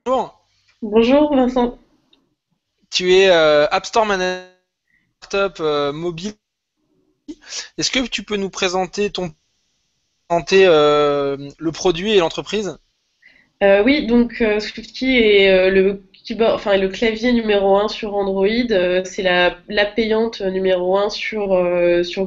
Bonjour, Bonjour Vincent. tu es App Store Manager Startup mobile. Est-ce que tu peux nous présenter le produit et l'entreprise? Oui, donc SwiftKey est le keyboard, enfin le clavier numéro un sur Android. C'est la payante numéro un sur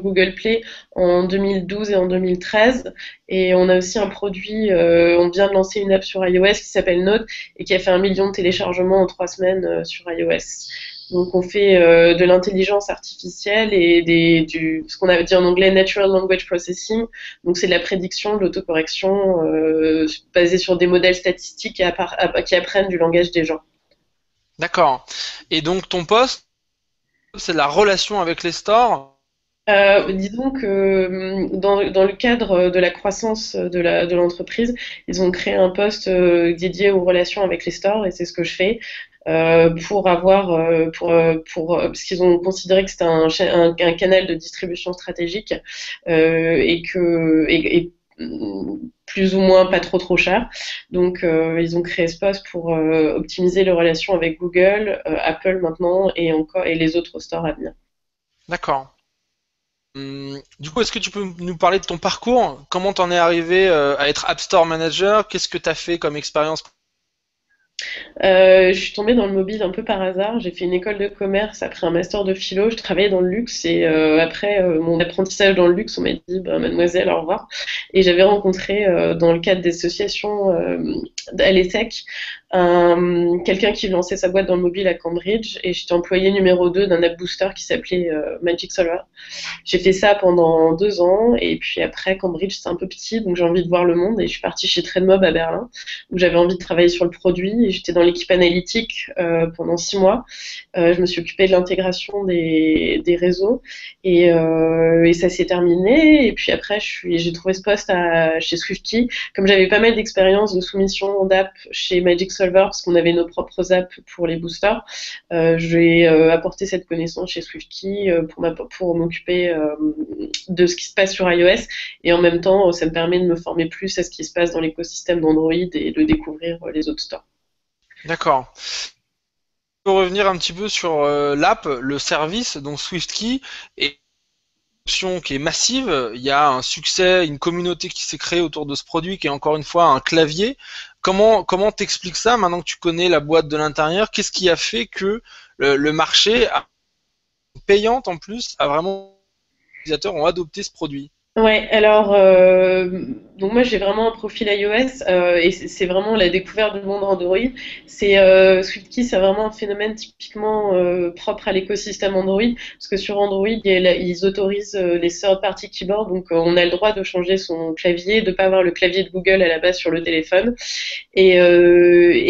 Google Play en 2012 et en 2013. Et on a aussi un produit, on vient de lancer une app sur iOS qui s'appelle Note et qui a fait 1 million de téléchargements en 3 semaines sur iOS. Donc on fait de l'intelligence artificielle et ce qu'on a dit en anglais Natural Language Processing. Donc c'est de la prédiction, de l'autocorrection basée sur des modèles statistiques qui apprennent du langage des gens. D'accord. Et donc ton poste, c'est la relation avec les stores. Disons que dans le cadre de la croissance de l'entreprise, ils ont créé un poste dédié aux relations avec les stores et c'est ce que je fais pour avoir parce qu'ils ont considéré que c'était un canal de distribution stratégique et plus ou moins pas trop cher. Donc ils ont créé ce poste pour optimiser les relations avec Google, Apple maintenant et encore et les autres stores à venir. D'accord. Du coup, est-ce que tu peux nous parler de ton parcours? Comment t'en es arrivé à être App Store Manager? Qu'est-ce que t'as fait comme expérience? Je suis tombée dans le mobile un peu par hasard. J'ai fait une école de commerce après un master de philo. Je travaillais dans le luxe et après mon apprentissage dans le luxe, on m'a dit bah, mademoiselle, au revoir. Et j'avais rencontré dans le cadre d'associations à l'ESSEC quelqu'un qui lançait sa boîte dans le mobile à Cambridge et j'étais employée numéro 2 d'un app booster qui s'appelait Magic Solar. J'ai fait ça pendant 2 ans et puis après Cambridge c'est un peu petit donc j'ai envie de voir le monde et je suis partie chez Trademob à Berlin où j'avais envie de travailler sur le produit et j'étais dans l'équipe analytique pendant 6 mois. Je me suis occupée de l'intégration des réseaux et ça s'est terminé et puis après j'ai trouvé ce poste chez SwiftKey. Comme j'avais pas mal d'expérience de soumission d'app chez Magic Solver parce qu'on avait nos propres apps pour les boosters, j'ai apporté cette connaissance chez SwiftKey pour m'occuper de ce qui se passe sur iOS et en même temps ça me permet de me former plus à ce qui se passe dans l'écosystème d'Android et de découvrir les autres stores. D'accord. On peut revenir un petit peu sur l'app, le service, donc SwiftKey, et option qui est massive. Il y a un succès, une communauté qui s'est créée autour de ce produit qui est encore une fois un clavier. Comment t'expliques ça maintenant que tu connais la boîte de l'intérieur? Qu'est-ce qui a fait que le marché payante en plus a vraiment les utilisateurs ont adopté ce produit? Ouais, alors donc moi j'ai vraiment un profil iOS et c'est vraiment la découverte du monde Android. C'est SwiftKey, c'est vraiment un phénomène typiquement propre à l'écosystème Android parce que sur Android ils autorisent les third-party keyboards, donc on a le droit de changer son clavier, de pas avoir le clavier de Google à la base sur le téléphone. Et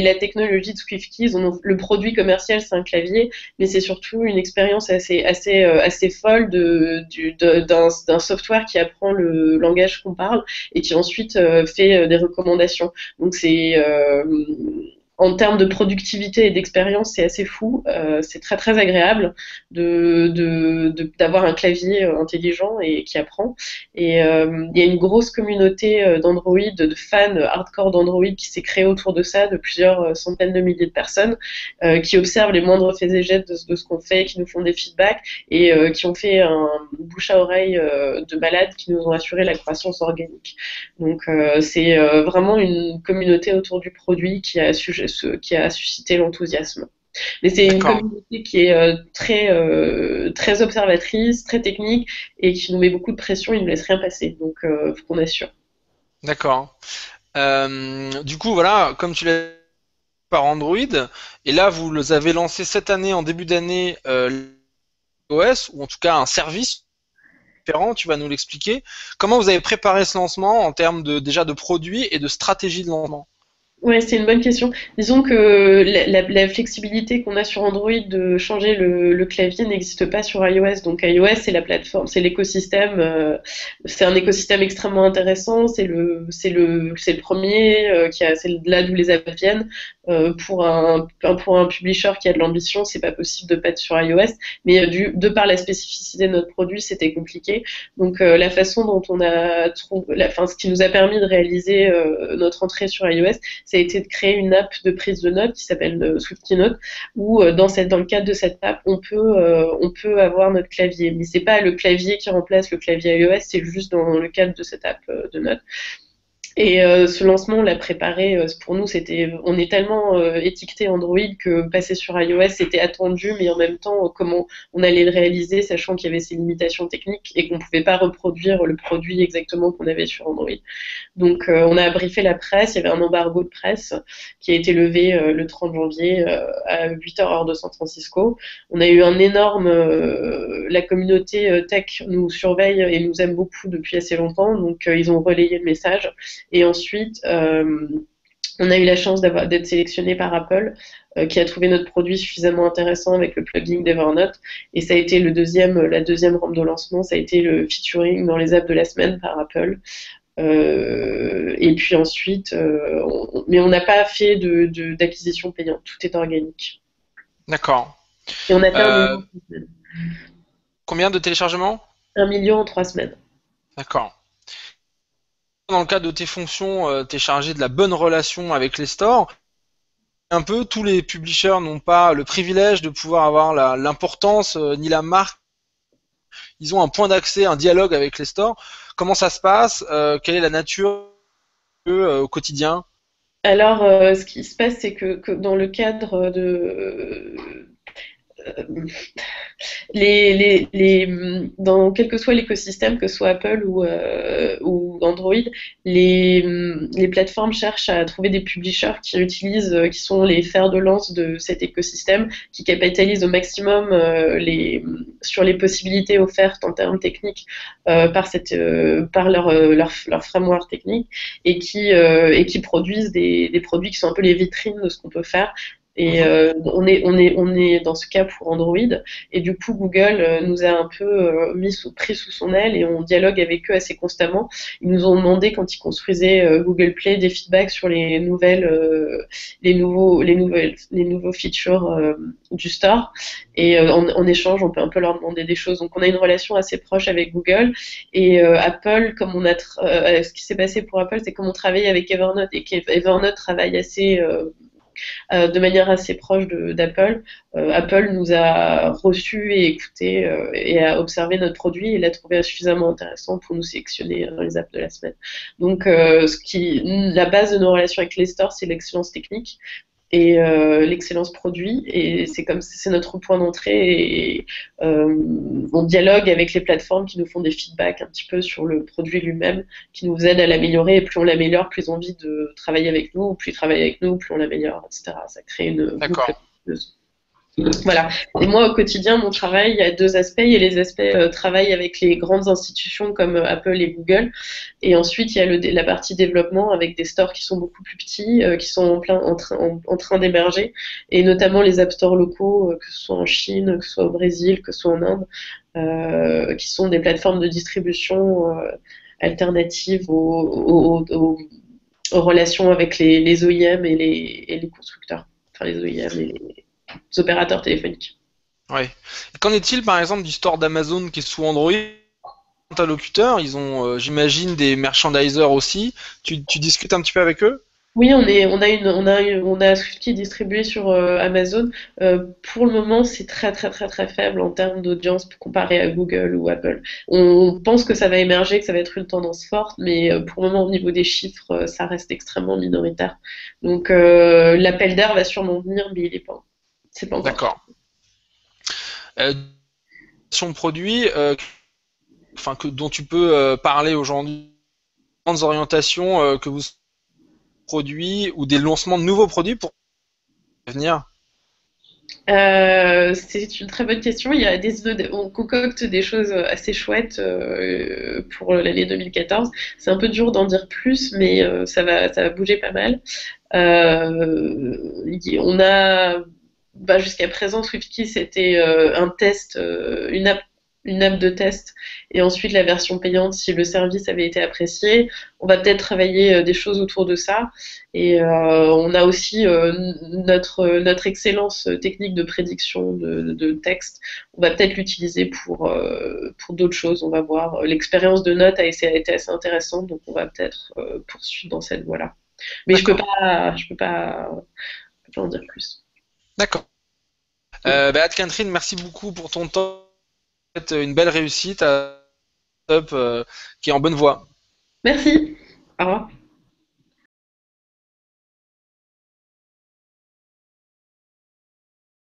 la technologie de SwiftKey, le produit commercial, c'est un clavier, mais c'est surtout une expérience assez folle d'un software qui apprend le langage qu'on parle et qui ensuite fait des recommandations. Donc en termes de productivité et d'expérience, c'est assez fou. C'est très très agréable d'avoir un clavier intelligent et qui apprend. Et il y a une grosse communauté d'Android, de fans hardcore d'Android qui s'est créée autour de ça, de plusieurs centaines de milliers de personnes qui observent les moindres faits et gestes de ce qu'on fait, qui nous font des feedbacks et qui ont fait un bouche à oreille de malades qui nous ont assuré la croissance organique. Donc c'est vraiment une communauté autour du produit qui a suscité l'enthousiasme. Mais c'est une D'accord, communauté qui est très observatrice, très technique et qui nous met beaucoup de pression, ils ne laissent rien passer. Donc faut qu'on assure. d'accord. Du coup, voilà, comme tu l'as dit par Android, et là vous avez lancé cette année, en début d'année, OS, ou en tout cas un service différent, tu vas nous l'expliquer. Comment vous avez préparé ce lancement en termes déjà de produits et de stratégie de lancement? Ouais, c'est une bonne question. Disons que la flexibilité qu'on a sur Android de changer le clavier n'existe pas sur iOS. Donc iOS, c'est la plateforme, c'est l'écosystème, c'est un écosystème extrêmement intéressant. C'est le premier c'est là d'où les apps viennent. Pour un publisher qui a de l'ambition, c'est pas possible de pas être sur iOS. Mais de par la spécificité de notre produit, c'était compliqué. Donc la façon dont on a trouvé, enfin ce qui nous a permis de réaliser notre entrée sur iOS, ça a été de créer une app de prise de notes qui s'appelle SwiftKey Note, où dans le cadre de cette app, on peut avoir notre clavier. Mais c'est pas le clavier qui remplace le clavier iOS, c'est juste dans le cadre de cette app de notes. Et ce lancement, on l'a préparé. Pour nous, on est tellement étiqueté Android que passer sur iOS c'était attendu, mais en même temps, comment on allait le réaliser, sachant qu'il y avait ces limitations techniques et qu'on pouvait pas reproduire le produit exactement qu'on avait sur Android. Donc, on a briefé la presse. Il y avait un embargo de presse qui a été levé le 30 janvier à 8h heure de San Francisco. On a eu un énorme. La communauté tech nous surveille et nous aime beaucoup depuis assez longtemps, donc ils ont relayé le message. Et ensuite, on a eu la chance d'être sélectionné par Apple, qui a trouvé notre produit suffisamment intéressant avec le plugin d'Evernote. Et ça a été la deuxième rampe de lancement, ça a été le featuring dans les apps de la semaine par Apple. Et puis ensuite, mais on n'a pas fait d'acquisition payante, tout est organique. D'accord. Et on a fait Euh, Combien de téléchargements? 1 million en 3 semaines. D'accord. Dans le cadre de tes fonctions, tu es chargé de la bonne relation avec les stores. Un peu, tous les publishers n'ont pas le privilège de pouvoir avoir l'importance ni la marque. Ils ont un point d'accès, un dialogue avec les stores. Comment ça se passe? Quelle est la nature au quotidien? Alors, ce qui se passe, c'est que dans le cadre euh, dans quel que soit l'écosystème, que ce soit Apple ou Android, les plateformes cherchent à trouver des publishers qui sont les fers de lance de cet écosystème, qui capitalisent au maximum sur les possibilités offertes en termes techniques par leur framework technique et qui produisent des produits qui sont un peu les vitrines de ce qu'on peut faire. Et Mhm. on est dans ce cas pour Android. Et du coup, Google nous a un peu pris sous son aile et on dialogue avec eux assez constamment. Ils nous ont demandé, quand ils construisaient Google Play, des feedbacks sur les nouveaux features du store. Et en échange, on peut un peu leur demander des choses. Donc, on a une relation assez proche avec Google. Et Apple, ce qui s'est passé pour Apple, c'est comme on travaille avec Evernote et qu'Evernote travaille de manière assez proche d'Apple. Apple nous a reçus et écoutés et a observé notre produit et l'a trouvé suffisamment intéressant pour nous sélectionner dans les apps de la semaine. Donc, la base de nos relations avec les stores, c'est l'excellence technique et l'excellence produit, et c'est notre point d'entrée, et on dialogue avec les plateformes qui nous font des feedbacks un petit peu sur le produit lui-même, qui nous aident à l'améliorer, et plus on l'améliore, plus ils ont envie de travailler avec nous, plus ils travaillent avec nous, plus on l'améliore, etc. Ça crée une boucle. D'accord. Voilà. Et moi, au quotidien, mon travail, il y a deux aspects. Il y a les aspects travail avec les grandes institutions comme Apple et Google. Et ensuite, il y a la partie développement avec des stores qui sont beaucoup plus petits, qui sont en train d'émerger. Et notamment les app stores locaux, que ce soit en Chine, que ce soit au Brésil, que ce soit en Inde, qui sont des plateformes de distribution alternatives aux relations avec les OEM et les constructeurs. Enfin, les OEM et les opérateurs téléphoniques. Ouais. Et qu'en est-il par exemple du store d'Amazon qui est sous Android? Interlocuteurs, ils ont, j'imagine, des merchandisers aussi. Tu discutes un petit peu avec eux? Oui, on a Swift distribué sur Amazon. Pour le moment, c'est très très très très faible en termes d'audience comparé à Google ou Apple. On pense que ça va émerger, que ça va être une tendance forte, mais pour le moment, au niveau des chiffres, ça reste extrêmement minoritaire. Donc, l'appel d'air va sûrement venir, mais c'est pas encore. D'accord. Sur le produit, dont tu peux parler aujourd'hui, grandes orientations que vous produits ou des lancements de nouveaux produits pour venir. C'est une très bonne question. On concocte des choses assez chouettes pour l'année 2014. C'est un peu dur d'en dire plus, mais ça va bouger pas mal. On a, jusqu'à présent, SwiftKey, c'était un test, une app de test, et ensuite la version payante si le service avait été apprécié. On va peut-être travailler des choses autour de ça. Et on a aussi notre excellence technique de prédiction de texte. On va peut-être l'utiliser pour d'autres choses. On va voir. L'expérience de notes a été assez intéressante, donc on va peut-être poursuivre dans cette voie-là. Mais D'accord. je peux pas en dire plus. D'accord. Anne-Catherine, merci beaucoup pour ton temps. Une belle réussite à Up qui est en bonne voie. Merci. Au revoir.